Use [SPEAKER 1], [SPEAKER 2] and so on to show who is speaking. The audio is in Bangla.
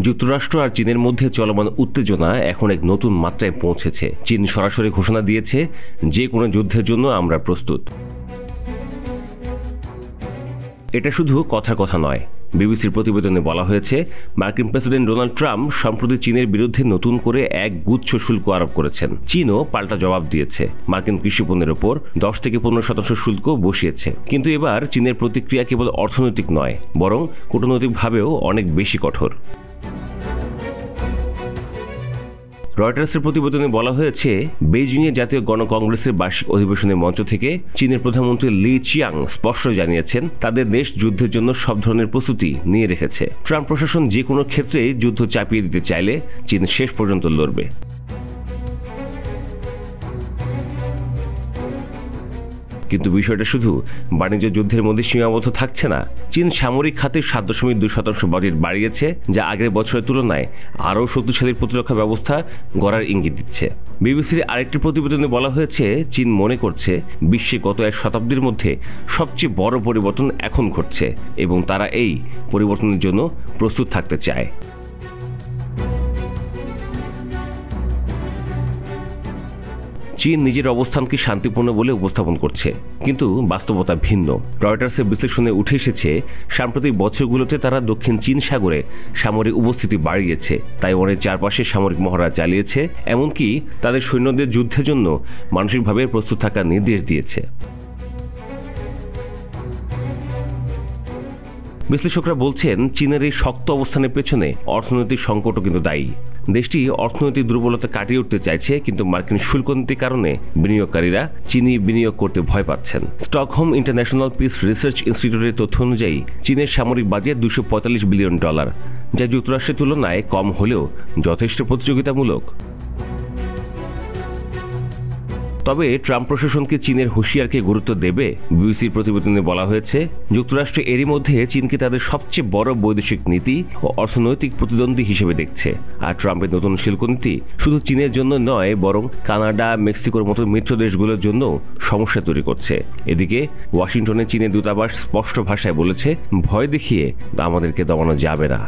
[SPEAKER 1] যুক্তরাষ্ট্র আর চীনের মধ্যে চলমান উত্তেজনা এখন এক নতুন মাত্রায় পৌঁছেছে। চীন সরাসরি ঘোষণা দিয়েছে, যে কোনো যুদ্ধের জন্য আমরা প্রস্তুত। এটা শুধু কথার কথা নয়। বিবিসির প্রতিবেদনে বলা হয়েছে, মার্কিন প্রেসিডেন্ট ডোনাল্ড ট্রাম্প সম্প্রতি চীনের বিরুদ্ধে নতুন করে এক গুচ্ছ শুল্ক আরোপ করেছেন। চীনও পাল্টা জবাব দিয়েছে, মার্কিন কৃষিপণ্যের ওপর 10 থেকে 15% শুল্ক বসিয়েছে। কিন্তু এবার চীনের প্রতিক্রিয়া কেবল অর্থনৈতিক নয়, বরং কূটনৈতিকভাবেও অনেক বেশি কঠোর। রয়টার্সের প্রতিবেদনে বলা হয়েছে, বেইজিংয়ে জাতীয় গণকংগ্রেসের বার্ষিক অধিবেশনের মঞ্চ থেকে চীনের প্রধানমন্ত্রী লি চিয়াং স্পষ্ট জানিয়েছেন, তাদের দেশ যুদ্ধের জন্য সব ধরনের প্রস্তুতি নিয়ে রেখেছে। ট্রাম্প প্রশাসন যে কোনো ক্ষেত্রেই যুদ্ধ চাপিয়ে দিতে চাইলে চীন শেষ পর্যন্ত লড়বে। কিন্তু বিষয়টা শুধু বাণিজ্য যুদ্ধের মধ্যে সীমাবদ্ধ থাকছে না। চীন সামরিক খাতে 7.2% বাজেট বাড়িয়েছে, যা আগের বছরের তুলনায় আরও শক্তিশালী প্রতিরক্ষা ব্যবস্থা গড়ার ইঙ্গিত দিচ্ছে। বিবিসির আরেকটি প্রতিবেদনে বলা হয়েছে, চীন মনে করছে বিশ্বে গত এক শতাব্দীর মধ্যে সবচেয়ে বড় পরিবর্তন এখন ঘটছে এবং তারা এই পরিবর্তনের জন্য প্রস্তুত থাকতে চায়। চীন নিজের অবস্থানকে শান্তিপূর্ণ বলে উপস্থাপন করছে, কিন্তু বাস্তবতা ভিন্ন। রয়টার্সের বিশ্লেষণে উঠে এসেছে, সাম্প্রতিক বছরগুলোতে তারা দক্ষিণ চীন সাগরে সামরিক উপস্থিতি বাড়িয়েছে, তাইওয়ানের চারপাশে সামরিক মহড়া চালিয়েছে, এমনকি তাদের সৈন্যদের যুদ্ধের জন্য মানসিকভাবে প্রস্তুত থাকার নির্দেশ দিয়েছে। বিশ্লেষকরা বলছেন, চীনের এই শক্ত অবস্থানের পেছনে অর্থনৈতিক সংকটও কিন্তু দায়ী। দেশটি অর্থনৈতিক দুর্বলতা কাটিয়ে উঠতে চাইছে, কিন্তু মার্কিন শুল্ক নীতির কারণে বিনিয়োগকারীরা চীনে বিনিয়োগ করতে ভয় পাচ্ছেন। স্টকহোম ইন্টারন্যাশনাল পিস রিসার্চ ইনস্টিটিউটের তথ্য অনুযায়ী চীনের সামরিক বাজেট $245 বিলিয়ন, যা যুক্তরাষ্ট্রের তুলনায় কম হলেও যথেষ্ট প্রতিযোগিতামূলক। তবে ট্রাম্প প্রশাসনকে চীনের হুঁশিয়ারকে গুরুত্ব দেবে? বিবিসির প্রতিবেদনে বলা হয়েছে, যুক্তরাষ্ট্র এরই মধ্যে চীনকে তাদের সবচেয়ে বড় বৈদেশিক নীতি ও অর্থনৈতিক প্রতিদ্বন্দ্বী হিসেবে দেখছে। আর ট্রাম্পের নতুন শুল্ক নীতি শুধু চীনের জন্য নয়, বরং কানাডা, মেক্সিকোর মতো মিত্র দেশগুলোর জন্য সমস্যা তৈরি করছে। এদিকে ওয়াশিংটনে চীনের দূতাবাস স্পষ্ট ভাষায় বলেছে, ভয় দেখিয়ে আমাদেরকে দমানো যাবে না।